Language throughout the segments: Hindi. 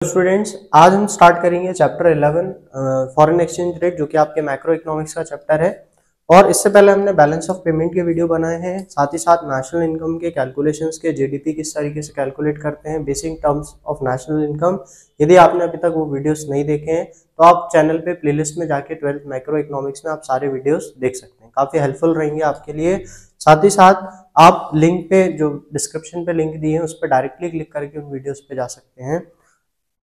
स्टूडेंट्स, आज हम स्टार्ट करेंगे चैप्टर 11 फॉरेन एक्सचेंज रेट, जो कि आपके मैक्रो इकोनॉमिक्स का चैप्टर है। और इससे पहले हमने बैलेंस ऑफ पेमेंट के वीडियो बनाए हैं, साथ ही साथ नेशनल इनकम के कैलकुलेशंस के, जीडीपी किस तरीके से कैलकुलेट करते हैं, basic terms of national income. यदि आपने अभी तक वो वीडियोस नहीं देखे हैं तो आप चैनल पे प्लेलिस्ट में जाके 12th मैक्रो इकोनॉमिक्स में आप सारे वीडियोस देख सकते हैं, काफी हेल्पफुल रहेंगे आपके लिए। साथ ही साथ आप लिंक पे, जो डिस्क्रिप्शन पे लिंक दी है, उस पर डायरेक्टली क्लिक करके उन वीडियोस पे जा सकते हैं।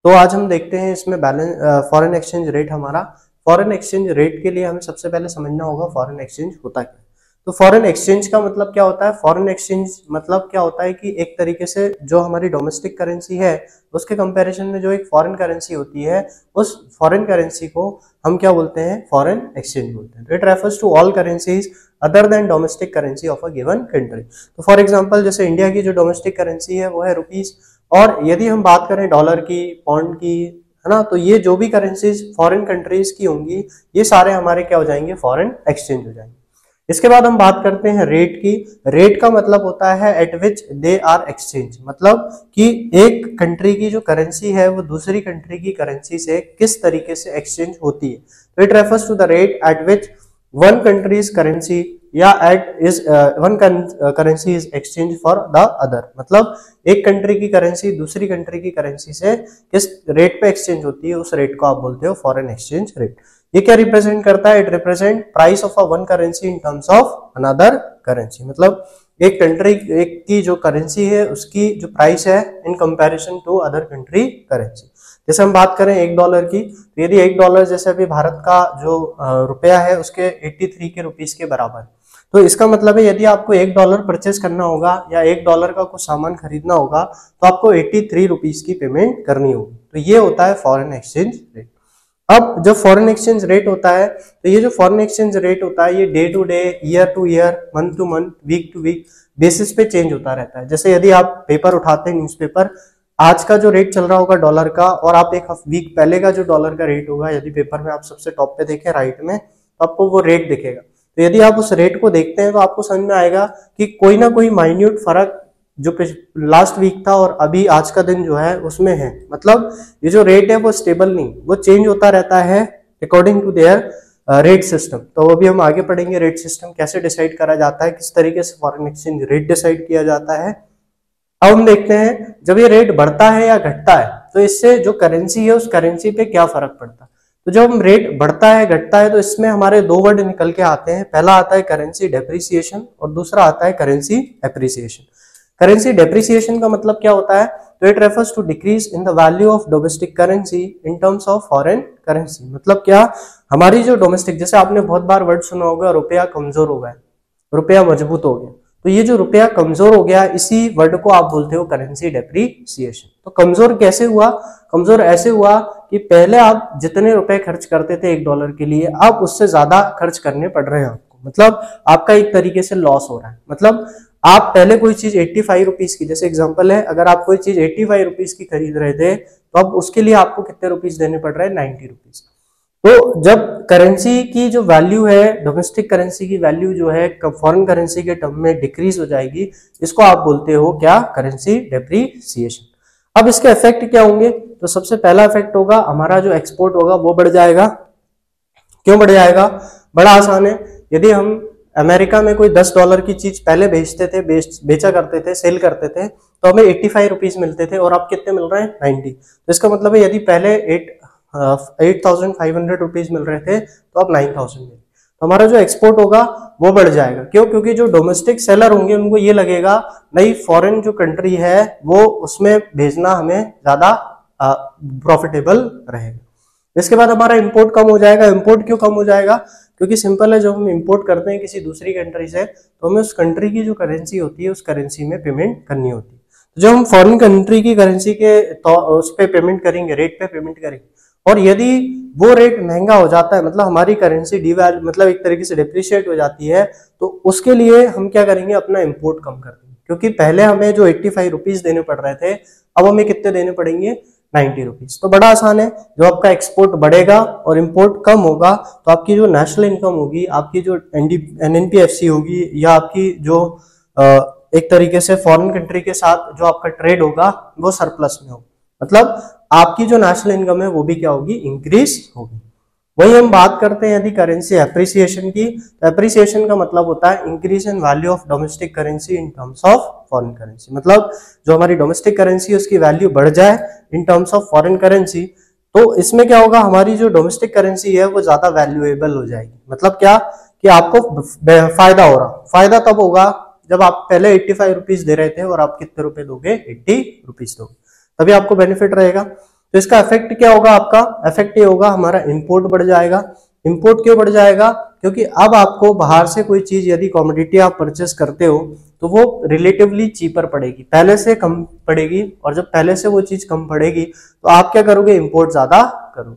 तो आज हम देखते हैं इसमें बैलेंस फॉरेन एक्सचेंज रेट। हमारा फॉरेन एक्सचेंज रेट के लिए हमें सबसे पहले समझना होगा फॉरेन एक्सचेंज होता क्या है। तो फॉरेन एक्सचेंज का मतलब क्या होता है? फॉरेन एक्सचेंज मतलब क्या होता है कि एक तरीके से जो हमारी डोमेस्टिक करेंसी है उसके कंपैरिजन में जो एक फॉरेन करेंसी होती है, उस फॉरेन करेंसी को हम क्या बोलते हैं? फॉरेन एक्सचेंज बोलते हैं। It refers to all currencies other than domestic currency of a given country. तो फॉर एग्जांपल, जैसे इंडिया की जो डोमेस्टिक करेंसी है वो है रुपीज, और यदि हम बात करें डॉलर की, पाउंड की, है ना, तो ये जो भी करेंसीज फॉरेन कंट्रीज की होंगी, ये सारे हमारे क्या हो जाएंगे? फॉरेन एक्सचेंज हो जाएंगे। इसके बाद हम बात करते हैं रेट की। रेट का मतलब होता है at which they are exchange, मतलब कि एक कंट्री की जो करेंसी है वो दूसरी कंट्री की करेंसी से किस तरीके से एक्सचेंज होती है। तो it refers to the rate at which one country's currency या at is one currency is exchange for the other, मतलब एक कंट्री की करेंसी दूसरी कंट्री की करेंसी से किस रेट पे एक्सचेंज होती है, उस रेट को आप बोलते हो फॉरेन एक्सचेंज रेट। ये क्या रिप्रेजेंट करता है? It represent price of a one currency in terms of another currency, मतलब एक कंट्री एक की जो करेंसी है उसकी जो प्राइस है in comparison to other country currency. जैसे हम बात करें $1 की, तो यदि $1 जैसे अभी भारत का जो रुपया है उसके 83 के रुपीस के बराबर, तो इसका मतलब है यदि आपको $1 परचेस करना होगा या $1 का कुछ सामान खरीदना होगा तो आपको 83 रुपीस की पेमेंट करनी होगी। तो ये होता है फॉरेन एक्सचेंज रेट। अब जो फॉरेन एक्सचेंज रेट होता है, तो ये जो फॉरेन एक्सचेंज रेट होता है ये day to day, year to year, month to month, week to week basis पे चेंज होता रहता है। जैसे यदि आप पेपर उठाते हैं, न्यूज़पेपर, आज का जो रेट चल रहा होगा डॉलर का, और आप एक वीक पहले का जो डॉलर का रेट होगा, यदि पेपर में आप सबसे टॉप पे देखें राइट में, तो आपको वो रेट दिखेगा। तो यदि आप उस रेट को देखते हैं तो आपको समझ में आएगा कि कोई ना कोई माइन्यूट फर्क जो लास्ट वीक था और अभी आज का दिन जो है उसमें है। मतलब ये जो रेट है वो स्टेबल नहीं, वो चेंज होता रहता है according to their rate system. तो अभी हम आगे पढ़ेंगे रेट सिस्टम कैसे डिसाइड करा जाता है, किस तरीके से फॉरेन एक्सचेंज रेट डिसाइड किया जाता है। अब हम देखते हैं जब ये रेट बढ़ता है या घटता है तो इससे जो करेंसी है उस करेंसी पे क्या फर्क पड़ता है। तो जब हम रेट बढ़ता है घटता है तो इसमें हमारे दो वर्ड निकल के आते हैं। पहला आता है करेंसी डेप्रिसिएशन और दूसरा आता है करेंसी एप्रिसिएशन। करेंसी डेप्रिसिएशन का मतलब क्या होता है? तो it refers to decrease in the value of domestic currency in terms of foreign currency. मतलब क्या, हमारी जो डोमेस्टिक, जैसे आपने बहुत बार वर्ड सुना होगा रुपया कमजोर हो गया, रुपया मजबूत हो गया, तो ये जो रुपया कमजोर हो गया, इसी वर्ड को आप बोलते हो करेंसी डेप्रिसिएशन। तो कमजोर कैसे हुआ? कमजोर ऐसे हुआ कि पहले आप जितने रुपए खर्च करते थे $1 के लिए, अब उससे ज्यादा खर्च करने पड़ रहे हैं आपको, मतलब आपका एक तरीके से लॉस हो रहा है। मतलब आप पहले कोई चीज 85 रुपीज की, जैसे एग्जांपल है, अगर आप कोई चीज 85 रुपीज की खरीद रहे थे तो अब उसके लिए आपको कितने रुपीज देने पड़ रहे हैं? 90 रुपीज। तो जब करेंसी की जो वैल्यू है, डोमेस्टिक करेंसी की वैल्यू जो है फॉरेन करेंसी के टर्म में डिक्रीज हो जाएगी, इसको आप बोलते हो क्या? Currency depreciation. अब इसके इफेक्ट क्या होंगे? तो सबसे पहला इफेक्ट होगा हमारा जो एक्सपोर्ट होगा वो बढ़ जाएगा। क्यों बढ़ जाएगा? बड़ा आसान है। यदि हम अमेरिका में कोई $10 की चीज पहले बेचते थे, बेचा करते थे, सेल करते थे, तो हमें 85 रुपीज मिलते थे और अब कितने मिल रहे हैं? 90। तो इसका मतलब है यदि पहले 8,500 रुपीज मिल रहे थे तो अब 9,000 मिले, तो हमारा जो एक्सपोर्ट होगा वो बढ़ जाएगा। क्यों? क्योंकि जो डोमेस्टिक सेलर होंगे उनको ये लगेगा नई फॉरेन जो कंट्री है वो उसमें भेजना हमें ज्यादा प्रॉफिटेबल रहेगा। इसके बाद हमारा इंपोर्ट कम हो जाएगा। इंपोर्ट क्यों कम हो जाएगा? क्योंकि सिंपल है, जब हम इंपोर्ट करते हैं किसी दूसरी कंट्री से तो हमें उस कंट्री की जो करेंसी होती है उस करेंसी में पेमेंट करनी होती है। तो जब हम फॉरेन कंट्री की करेंसी के उस पे पेमेंट करेंगे, रेट पे पेमेंट करेंगे, और यदि वो रेट महंगा हो जाता है, मतलब हमारी करेंसी डिवैल्यू, मतलब एक तरीके से डिप्रिशिएट हो जाती है, तो उसके लिए हम क्या करेंगे? अपना इंपोर्ट कम कर देंगे। क्योंकि पहले हमें जो 85 रुपीज देने पड़ रहे थे, अब हमें कितने देने पड़ेंगे? 90 रुपीज। तो बड़ा आसान है, जो आपका एक्सपोर्ट बढ़ेगा और इंपोर्ट कम होगा तो आपकी जो नेशनल इनकम होगी, आपकी जो एनएनपीएफसी होगी, या आपकी जो एक तरीके से फॉरेन कंट्री के साथ जो आपका ट्रेड होगा वो सरप्लस में होगा। मतलब आपकी जो नेशनल इनकम है वो भी क्या होगी, इंक्रीज होगी। वही हम बात करते हैं यदि करेंसी एप्रिसिएशन की, तो एप्रिसिएशन का मतलब होता है increase in value of domestic currency in terms of foreign currency. मतलब जो हमारी डोमेस्टिक करेंसी है उसकी वैल्यू बढ़ जाए इन टर्म्स ऑफ फॉरेन करेंसी, तो इसमें क्या होगा, हमारी जो डोमेस्टिक करेंसी है वो ज्यादा वैल्यूएबल हो जाएगी। मतलब क्या कि आपको फायदा हो रहा, फायदा तब होगा जब आप पहले 85 रुपीज दे रहे थे और आप कितने रुपए दोगे, 80 रुपीज दोगे, तभी आपको बेनिफिट रहेगा। तो इसका इफेक्ट क्या होगा, आपका इफेक्ट ये होगा हमारा इंपोर्ट बढ़ जाएगा। इंपोर्ट क्यों बढ़ जाएगा, क्योंकि अब आपको बाहर से कोई चीज यदि कमोडिटी आप परचेस करते हो तो वो रिलेटिवली चीपर पड़ेगी, पहले से कम पड़ेगी, और जब पहले से वो चीज कम पड़ेगी तो आप क्या करोगे, इंपोर्ट ज्यादा करोगे।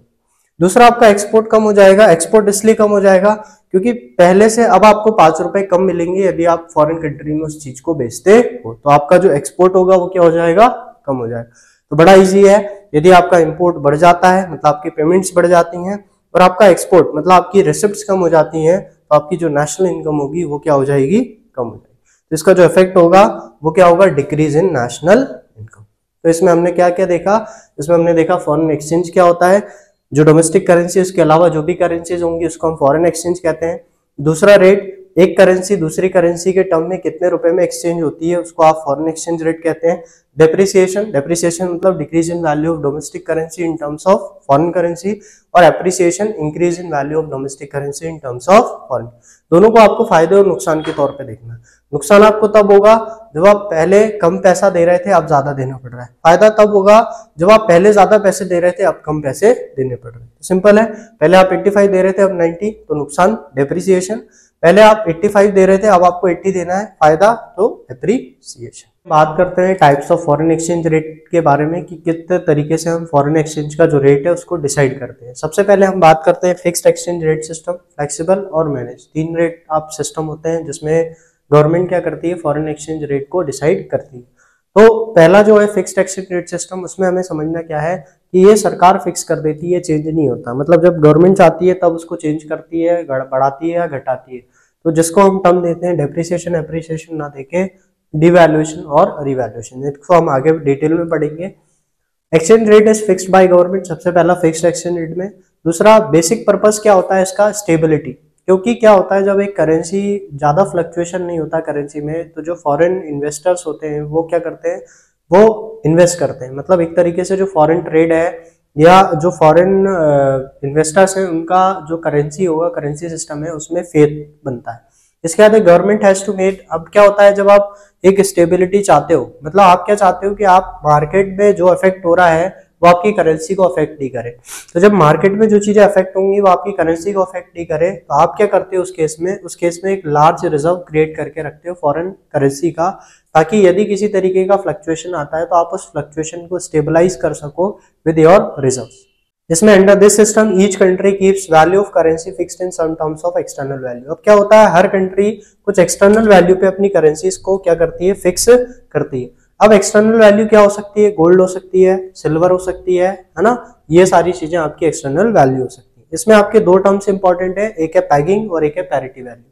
दूसरा आपका एक्सपोर्ट कम हो जाएगा। एक्सपोर्ट इसलिए कम हो जाएगा क्योंकि पहले से अब आपको 5 रुपए कम मिलेंगे यदि आप फॉरेन कंट्री में उस चीज को बेचते हो, तो आपका जो एक्सपोर्ट होगा वो क्या हो जाएगा, कम हो जाएगा। तो बड़ा इजी है, यदि आपका इंपोर्ट बढ़ जाता है मतलब आपकी पेमेंट्स बढ़ जाती हैं, और आपका एक्सपोर्ट मतलब आपकी रिसिप्ट्स कम हो जाती हैं, तो आपकी जो नेशनल इनकम होगी वो क्या हो जाएगी, कम हो जाएगी। तो इसका जो इफेक्ट होगा वो क्या होगा, डिक्रीज इन नेशनल इनकम। तो इसमें हमने क्या क्या देखा, इसमें हमने देखा फॉरेन एक्सचेंज क्या होता है, जो डोमेस्टिक करेंसी उसके अलावा जो भी करेंसीज होंगी उसको हम फॉरेन एक्सचेंज कहते हैं। दूसरा रेट, एक करेंसी दूसरी करेंसी के टर्म में कितने रुपए में एक्सचेंज होती है उसको आप फॉरेन एक्सचेंज रेट कहते हैं। डेप्रिसिएशन, डेप्रिसिएशन मतलब decrease in value of domestic currency in terms of foreign currency, और appreciation increase in value of domestic currency in terms of foreign. दोनों को आपको फायदे और नुकसान के तौर पे देखना है। नुकसान आपको तब होगा जब आप पहले कम पैसा दे रहे थे, अब ज्यादा देना पड़ रहा है। फायदा तब होगा जब आप पहले ज्यादा पैसे दे रहे थे, अब कम पैसे देने पड़ रहे हैं। तो सिंपल है, पहले आप 85 दे रहे थे, अब 90, तो नुकसान डेप्रिसिएशन। पहले आप 85 दे रहे थे, अब आपको 80 देना है, फायदा तो एप्रिसिएशन। बात करते हैं types of foreign exchange rate के बारे में कि कितने तरीके से हम फॉरेन एक्सचेंज का जो रेट है उसको डिसाइड करते हैं। सबसे पहले हम बात करते हैं fixed exchange rate system, flexible और मैनेज। 3 रेट आप सिस्टम होते हैं जिसमें गवर्नमेंट क्या करती है, फॉरेन एक्सचेंज रेट को डिसाइड करती है। तो पहला जो है फिक्स्ड एक्सचेंज रेट सिस्टम, उसमें हमें समझना क्या है कि ये सरकार फिक्स कर देती है, चेंज नहीं होता। मतलब जब गवर्नमेंट चाहती है तब उसको चेंज करती है, बढ़ाती है या घटाती है। तो जिसको हम टर्म देते हैं डेप्रिसिएशन एप्रिसिएशन ना देके डिवैल्यूएशन और रिवैल्यूएशन, इसको हम आगे डिटेल में पढ़ेंगे। Exchange rate is fixed by government, सबसे पहला फिक्स्ड एक्सचेंज रेट में। दूसरा बेसिक पर्पस क्या होता है इसका, स्टेबिलिटी। क्योंकि क्या होता है जब एक करेंसी ज्यादा फ्लक्चुएशन नहीं होता करेंसी में, तो जो फॉरेन इन्वेस्टर्स होते हैं वो क्या करते हैं, वो इन्वेस्ट करते हैं। मतलब एक तरीके से जो फॉरेन ट्रेड है या जो फॉरेन इन्वेस्टर्स हैं उनका जो करेंसी होगा, करेंसी सिस्टम है, उसमें फेथ बनता है। इसके बाद गवर्नमेंट हैज टू मेड, अब क्या होता है जब आप एक स्टेबिलिटी चाहते हो, मतलब आप क्या चाहते हो कि आप मार्केट में जो इफेक्ट हो रहा है वो आपकी करेंसी को अफेक्ट नहीं करे। तो जब मार्केट में जो चीजें अफेक्ट होंगी वो आपकी करेंसी को अफेक्ट नहीं करे, तो आप क्या करते हो उस केस में एक लार्ज रिजर्व क्रिएट करके रखते हो फॉरेन करेंसी का, ताकि यदि किसी तरीके का फ्लक्चुएशन आता है तो आप उस फ्लक्चुएशन को स्टेबलाइज कर सको विद योर रिजर्व्स। इसमें under this system each country keeps value of currency fixed in some terms of external value. अब क्या होता है, हर कंट्री कुछ एक्सटर्नल वैल्यू पे अपनी करेंसीज को क्या करती है, फिक्स करती है। अब एक्सटर्नल वैल्यू क्या हो सकती है, गोल्ड हो सकती है, सिल्वर हो सकती है ना, ये सारी चीजें आपकी एक्सटर्नल वैल्यू हो सकती है। इसमें आपके 2 टर्म्स इंपॉर्टेंट है, एक है पैगिंग और एक है पैरिटी वैल्यू।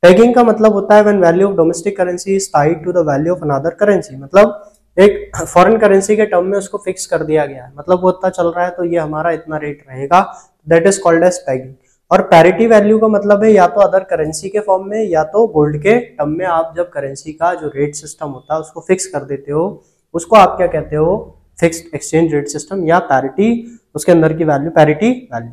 पैगिंग का मतलब होता है when value of domestic currency is tied to the value of another currency. मतलब एक फॉरेन करेंसी के टर्म में उसको फिक्स कर दिया गया है, मतलब वो इतना चल रहा है तो ये हमारा इतना रेट रहेगा, that is called as pegging. और पैरिटी वैल्यू का मतलब है या तो अदर करेंसी के फॉर्म में या तो गोल्ड के टर्म में आप जब करेंसी का जो रेट सिस्टम होता है उसको फिक्स कर देते हो, उसको आप क्या कहते हो, फिक्स्ड एक्सचेंज रेट सिस्टम या पैरिटी, उसके अंदर की वैल्यू पैरिटी वैल्यू।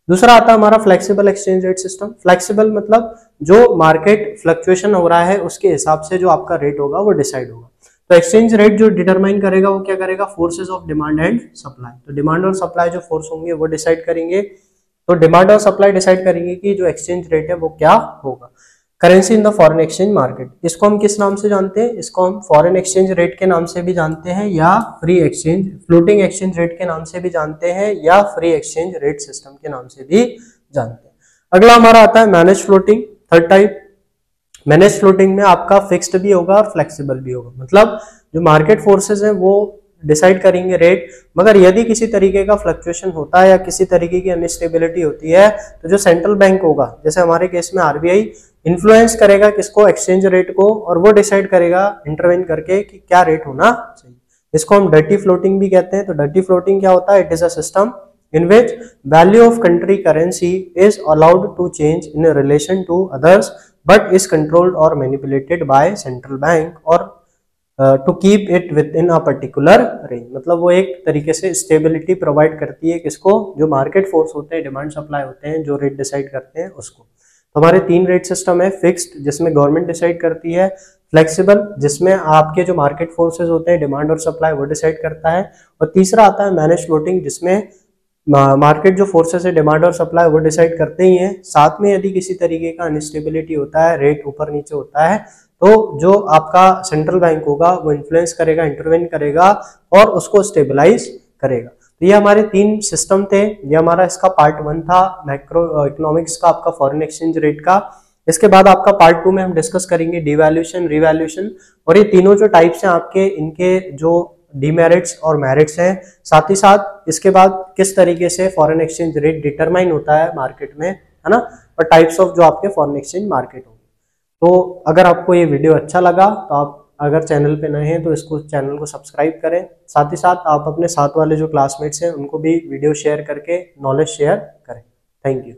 दूसरा आता है हमारा flexible exchange rate system. Flexible मतलब जो मार्केट फ्लक्चुएशन हो रहा है उसके हिसाब से जो आपका रेट होगा वो डिसाइड होगा। तो एक्सचेंज रेट जो डिटरमाइन करेगा वो क्या करेगा, forces of demand and supply. तो डिमांड और सप्लाई जो फोर्स होंगे वो डिसाइड करेंगे, तो डिमांड और सप्लाई डिसाइड करेंगे कि जो एक्सचेंज रेट है वो क्या होगा। Currency in the foreign exchange market, इसको हम किस नाम से जानते हैं, इसको हम फॉरेन एक्सचेंज रेट के नाम से भी जानते हैं या free exchange floating exchange rate के नाम से भी जानते हैं या फ्री एक्सचेंज रेट सिस्टम के नाम से भी जानते हैं। अगला हमारा आता है manage floating, third type. Manage floating में आपका फिक्स्ड भी होगा और फ्लेक्सिबल भी होगा, मतलब जो मार्केट फोर्सेस हैं वो डिसाइड करेंगे रेट, मगर यदि किसी तरीके का फ्लक्चुएशन होता है या किसी तरीके की अनस्टेबिलिटी होती है तो जो सेंट्रल बैंक होगा, जैसे हमारे केस में आरबीआई, इन्फ्लुएंस करेगा किसको, एक्सचेंज रेट को, और वो डिसाइड करेगा इंटरवेन करके कि क्या रेट होना चाहिए। इसको हम डर्टी फ्लोटिंग भी कहते हैं। तो डर्टी फ्लोटिंग क्या होता है? It is a system in which value of country currency is allowed to change in relation to others but is controlled or manipulated by central bank or to keep it within a particular range। मतलब वो एक तरीके से स्टेबिलिटी प्रोवाइड करती है किसको? जो मार्केट फोर्स होते हैं, डिमांड सप्लाई होते हैं, जो रेट डिसाइड करते हैं उसको। तो हमारे 3 रेट सिस्टम है। फिक्स्ड जिसमें गवर्नमेंट डिसाइड करती है, फ्लेक्सिबल जिसमें आपके जो मार्केट फोर्सेज होते हैं, डिमांड और सप्लाई, वो डिसाइड करता है, और तीसरा आता है मैनेज फ्लोटिंग जिसमें मार्केट जो फोर्सेस है, डिमांड और सप्लाई, वो डिसाइड करते ही हैं। साथ में यदि किसी तरीके का अनस्टेबिलिटी होता है, रेट ऊपर नीचे होता है, तो जो आपका सेंट्रल बैंक होगा वो इन्फ्लुएंस करेगा, इंटरवेन करेगा और उसको स्टेबलाइज करेगा। तो ये हमारे 3 सिस्टम थे। ये हमारा इसका पार्ट 1 था मैक्रो इकोनॉमिक्स का, आपका फॉरेन एक्सचेंज रेट का। इसके बाद आपका पार्ट 2 में हम डिस्कस करेंगे डिवैल्यूएशन, रिवैल्यूएशन, और ये तीनों जो टाइप्स हैं आपके, इनके जो डीमेरिट्स और मेरिट्स हैं। साथ ही साथ इसके बाद किस तरीके से फॉरेन एक्सचेंज रेट डिटरमाइन होता है मार्केट में, है ना, और टाइप्स ऑफ जो आपके फॉरेन एक्सचेंज मार्केट होंगे। तो अगर आपको ये वीडियो अच्छा लगा तो आप अगर चैनल पे नए हैं तो इसको चैनल को सब्सक्राइब करें। साथ ही साथ आप अपने साथ वाले जो क्लासमेट्स हैं उनको भी वीडियो शेयर करके नॉलेज शेयर करें। Thank you.